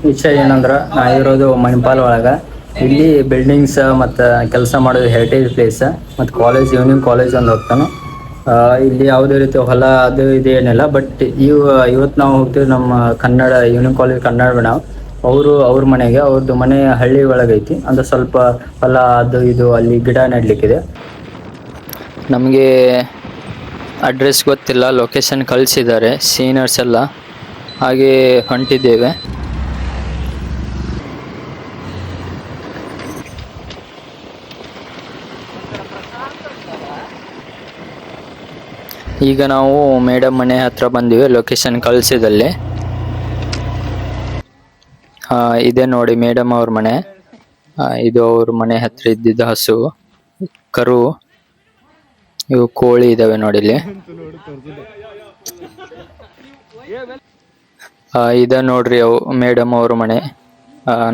ವಿಷಯ ಏನಂದ್ರೆ ನಾ ಇರೋದು ಮಣಿಪಾಲ್ ಒಳಗೆ. ಇಲ್ಲಿ ಬಿಲ್ಡಿಂಗ್ಸ್ ಮತ್ತು ಕೆಲಸ ಮಾಡೋದು ಹೆರಿಟೇಜ್ ಪ್ಲೇಸ್ ಮತ್ತು ಕಾಲೇಜ್ ಈವ್ನಿಂಗ್ ಕಾಲೇಜ್ ಒಂದು ಹೋಗ್ತಾನೆ. ಇಲ್ಲಿ ಯಾವುದೇ ರೀತಿ ಹೊಲ ಅದು ಇದು ಏನಿಲ್ಲ. ಬಟ್ ಇವತ್ತು ನಾವು ಹೋಗ್ತೀವಿ ನಮ್ಮ ಕನ್ನಡ ಈವ್ನಿಂಗ್ ಕಾಲೇಜ್ ಕನ್ನಡ ನಾವು ಅವ್ರ ಮನೆಗೆ. ಅವ್ರದ್ದು ಮನೆ ಹಳ್ಳಿ ಒಳಗೈತಿ. ಅಂದ್ರೆ ಸ್ವಲ್ಪ ಹೊಲ ಅದು ಇದು ಅಲ್ಲಿ ಗಿಡ ನೆಡ್ಲಿಕ್ಕಿದೆ. ನಮಗೆ ಅಡ್ರೆಸ್ ಗೊತ್ತಿಲ್ಲ, ಲೊಕೇಶನ್ ಕಳಿಸಿದ್ದಾರೆ ಸೀನಿಯರ್ಸ್ ಎಲ್ಲ, ಹಾಗೆ ಹೊಂಟಿದ್ದೇವೆ. ಈಗ ನಾವು ಮೇಡಮ್ ಮನೆ ಹತ್ರ ಬಂದಿವಿ, ಲೊಕೇಶನ್ ಕಳಿಸಿದಲ್ಲಿ. ಇದೆ ನೋಡಿ ಮೇಡಮ್ ಅವ್ರ ಮನೆ. ಇದು ಅವ್ರ ಮನೆ ಹತ್ರ ಇದ್ದಿದ್ದ ಹಸು ಕರು. ಇವು ಕೋಳಿ ಇದಾವೆ ನೋಡಿ ಇಲ್ಲಿ. ಇದೆ ನೋಡ್ರಿ ಮೇಡಮ್ ಅವ್ರ ಮನೆ.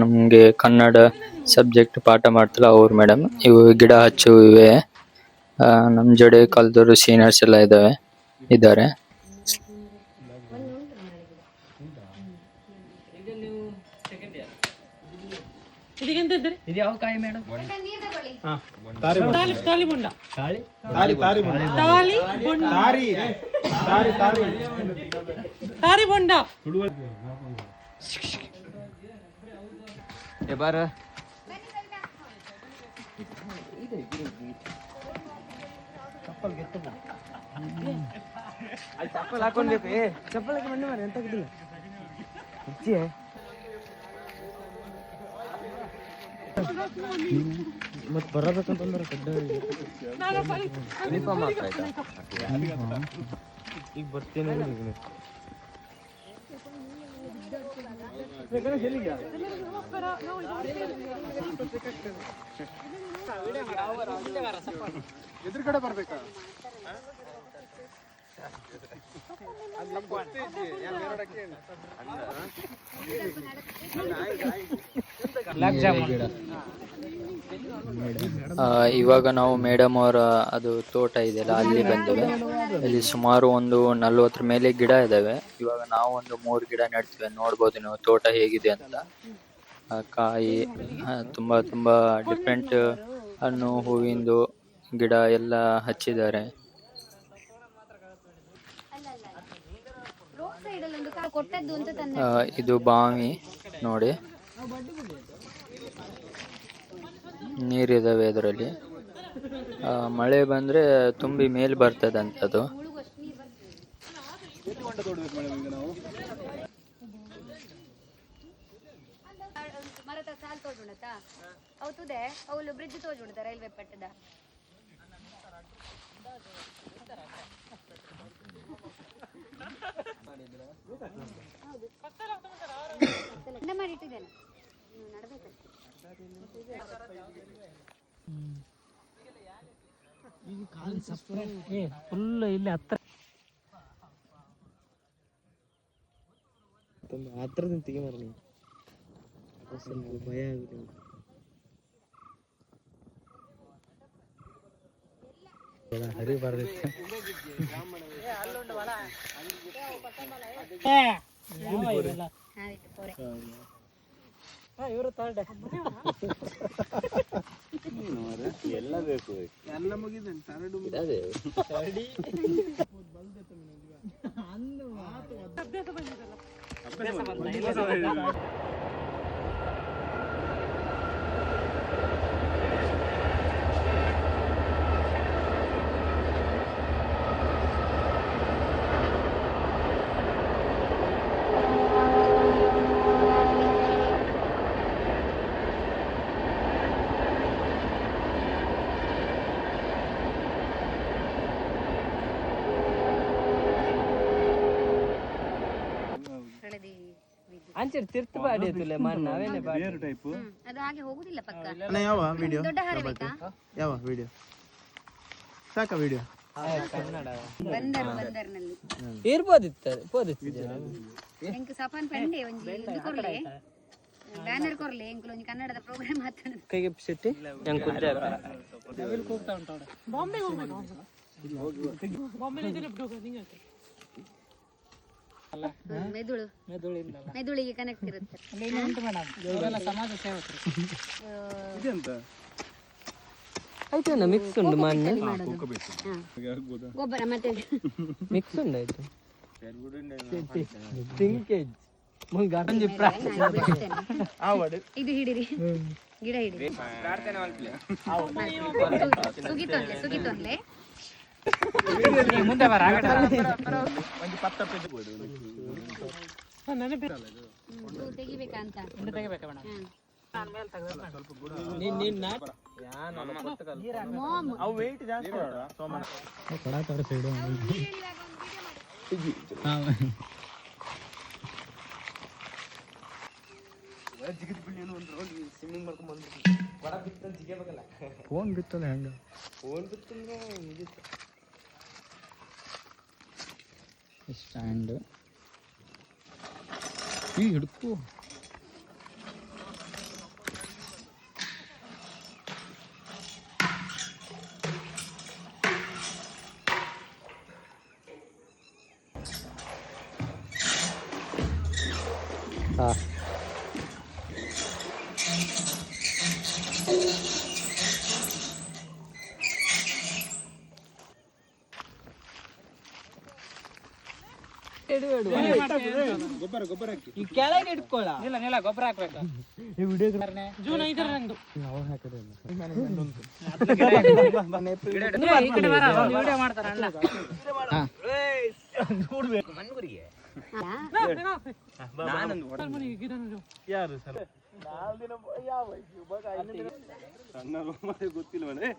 ನಮ್ಗೆ ಕನ್ನಡ ಸಬ್ಜೆಕ್ಟ್ ಪಾಠ ಮಾಡ್ತಲ್ಲ ಅವ್ರ ಮೇಡಮ್. ಇವು ಗಿಡ ಹಚ್ಚು ಇವೆ. ನಮ್ ಜೋಡಿ ಕಲ್ದವರು ಸೀನಿಯರ್ಸ್ ಎಲ್ಲ ಇದ್ದಾರೆ. ಚಪ್ಪಲ್ ಹಾಕೊಂಡ್ಬೇಕು. ಚಪ್ಪಲ್ ಹಾಕಿ ಮಣ್ಣು ಮಾರಿ ಎಂತ ಗಿದ್ದಿಲ್ಲ ಮತ್ ಬರಬೇಕಂತಂದ್ರೆ ಈಗ ಬರ್ತೀನಿ. ಎದುರುಗಡೆ ಬರ್ಬೇಕಾ? ಇವಾಗ ನಾವು ಮೇಡಮ್ ಅವರ ಅದು ತೋಟ ಇದೆಯಲ್ಲ ಅಲ್ಲಿ ಬಂದಿವೆ. ಇಲ್ಲಿ ಸುಮಾರು ಒಂದು 40 ಮೇಲೆ ಗಿಡ ಇದಾವೆ. ಇವಾಗ ನಾವು ಒಂದು 3 ಗಿಡ ನೆಡ್ತೀವಿ. ನೋಡ್ಬೋದು ನೀವು ತೋಟ ಹೇಗಿದೆ ಅಂತ. ಕಾಯಿ ತುಂಬಾ ತುಂಬಾ ಡಿಫ್ರೆಂಟ್ ಹಣ್ಣು ಹೂವಿಂದು ಗಿಡ ಎಲ್ಲ ಹಚ್ಚಿದ್ದಾರೆ. ಇದು ಬಾವಿ ನೋಡಿ, ನೀರಿದಾವೆ ಅದರಲ್ಲಿ. ಮಳೆ ಬಂದ್ರೆ ತುಂಬಿ ಮೇಲ್ ಬರ್ತದಂತದು. ರೈಲ್ವೆ ಪಟ್ಟದ ಮಾಡಿಟ್ಟಿದ್ದೇನೆ. ಫುಲ್ ಇಲ್ಲಿ ಹತ್ರದಿಂದ ತೆಗಿಮಾರ ನೀವು. ಭಯ ಆಗುತ್ತೆ. ಹರಿ ಬರ್ದಿತ್ತು. ಇವರು ಎಲ್ಲ ಬೇಕು, ಎಲ್ಲ ಮುಗಿದೆ. ಅಂಚೆ ತಿರ್ತು ಬಾಡಿ ಇತ್ತಲ್ಲ ಮಣ್ಣು ನಾವೇನೆ ಬಾಡಿ ಬೇರೆ ಟೈಪ್ ಅದು ಹಾಗೆ ಹೋಗುದಿಲ್ಲ ಪಕ್ಕ. ಅಣ್ಣ ಯಾವ ವಿಡಿಯೋ? ದೊಡ್ಡ ಹಾರೆ ಬೇಕಾ? ಯಾವ ವಿಡಿಯೋ ಸಾಕಾ? ವಿಡಿಯೋ ಕನ್ನಡ ಬಂದರ್ನಲ್ಲಿ ಇರ್ಬೋದಿತ್ತು ಎಂಕ್ ಸಫಾನ್ ಪಂಡೆ ಒಂಜಿ ಇದು ಕೊರ್ಲೆ ಬ್ಯಾನರ್ ಕೊರ್ಲೆ ಎಂಕ್ ಒಂಜಿ ಕನ್ನಡದ ಪ್ರೋಗ್ರಾಮ್ ಮಾತಾಡೋದು. ಕೈಗೆ ಸಿಟ್ಟಿ ಎಂಕ್ ಕುಂಜ ಬಾಂಬೆ ಹೋಗ್ಬೇಕು. ಬಾಂಬೆ ಇದೆಲ್ಲ ಬಿಡೋದು ನಿಂಗೆ ಮೆದುಳು ಮೆದುಳಿಗೆ ಕನೆಕ್ಟ್ ಇರುತ್ತೆ. ಆಯ್ತು ಮಿಕ್ಸ್ ಉಂಟು ಮಣ್ಣು ಗೊಬ್ಬರ ಮತ್ತೆ ಮಿಕ್ಸ್ ಉಂಟು ಆಯ್ತು ಸಿಂಕೇಜ್ ಇದು ಹಿಡಿರಿ ಗಿಡ ಹಿಡಿರಿ ಸುಗಿತೊನ್ಲೆ ಮುಂದೆ ಬರ ತೆಗಿಬೇಕಂತ ಫೋನ್ ಬಿತ್ತಲ್ಲ ಹೆಂಗ ಸ್ಟ್ಯಾಂಡ್ ಈ ಹಿಡ್ಕು ಈ ಕೆಳಗೆ ಇಟ್ಕೊಳ್ಳ ಇಲ್ಲ ಗೊಬ್ಬರ ಹಾಕ್ಬೇಕು ಜೂನ್ 5 ರಂದು ಈ ಕಡೆ ಬರ ಒಂದು ವಿಡಿಯೋ ಮಾಡ್ತಾರ ಅಣ್ಣ ಯಾರು ಸರ್ ಗೊತ್ತಿಲ್ವೇ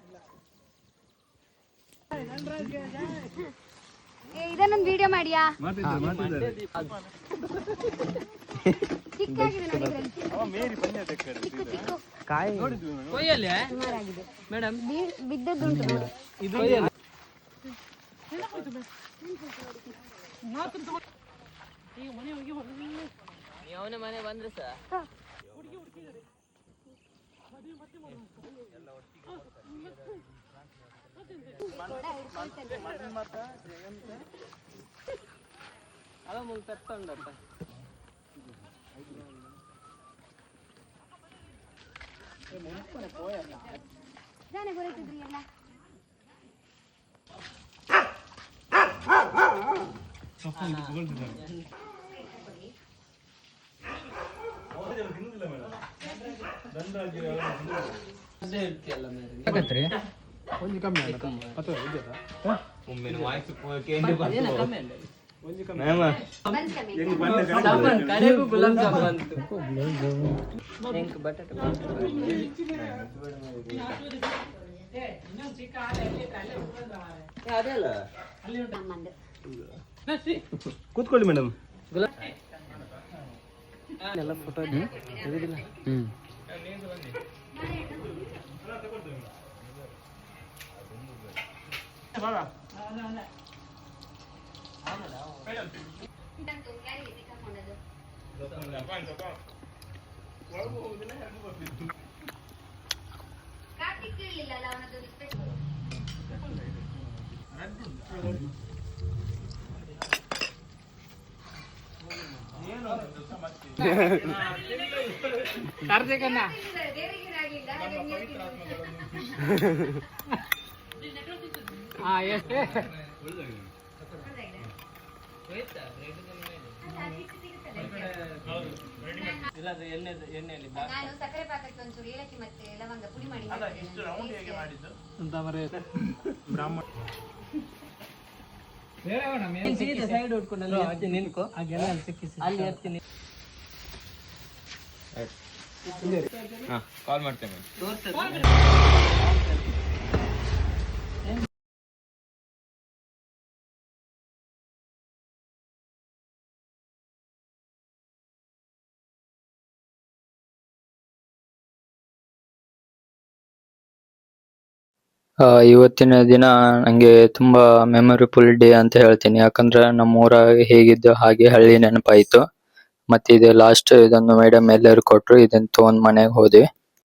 ಇದನ್ನೊಂದು ವಿಡಿಯೋ ಮಾಡಿಯಾ ಚಿಕ್ಕಾಗಿದೆ ಮೇಡಮ್ ಬಿದ್ದದ್ದುಂಟು ಇದು ಅವನೇ ಮನೆ ಬಂದ್ರೆ ಸರ್ ಅದ ಮುಂದೆ ತಟ್ಟಂಡಪ್ಪ ಜಾನೆ ಗೊರೈತಿದ್ರಿ ಎಲ್ಲ ಒಂಜಿ ಕಮ್ಮಿ ಕಡೆಗೂ ಗುಲಾಬ್ ಜಾಮ್ ಬಂತು ಬಟಾಟೆ ಕೂತ್ಕೊಳ್ಳಿ ಮೇಡಮ್ ಎಲ್ಲ ಫೋಟೋ ತೆಗೆದಿಲ್ಲ ಕಾರ್ತಿಕ್ ಕೇಳಲಿಲ್ಲ ಅವನದು ಕಾರ್ತಿಕಣ್ಣ ನಾನು ಸಕ್ಕರೆ ಪಾಕಕ್ಕೆ ಒಂಚೂರು ಏಲಕ್ಕಿ ಮತ್ತೆ ಲವಂಗ ಪುಡಿ ಮಾಡಿ ಸೈಡ್ ಉಟ್ಕೊಂಡು ನಿನ್ಕೋ ಅಲ್ಲಿ ಇರ್ತೀನಿ ಕಾಲ್ ಮಾಡ್ತೇನೆ ಇವತ್ತಿನ ದಿನ ನಂಗೆ ತುಂಬಾ ಮೆಮೊರಿಫುಲ್ ಡೇ ಅಂತ ಹೇಳ್ತೀನಿ. ಯಾಕಂದ್ರೆ ನಮ್ಮ ಊರಾಗ ಹೇಗಿದ್ದು ಹಾಗೆ ಹಳ್ಳಿ ನೆನಪಾಯ್ತು. ಮತ್ತೆ ಇದು ಲಾಸ್ಟ್ ಇದನ್ನು ಮೇಡಮ್ ಎಲ್ಲರೂ ಕೊಟ್ರು, ಇದನ್ನ ತಗೊಂಡ್ ಮನೆಗೆ ಹೋದ್ವಿ.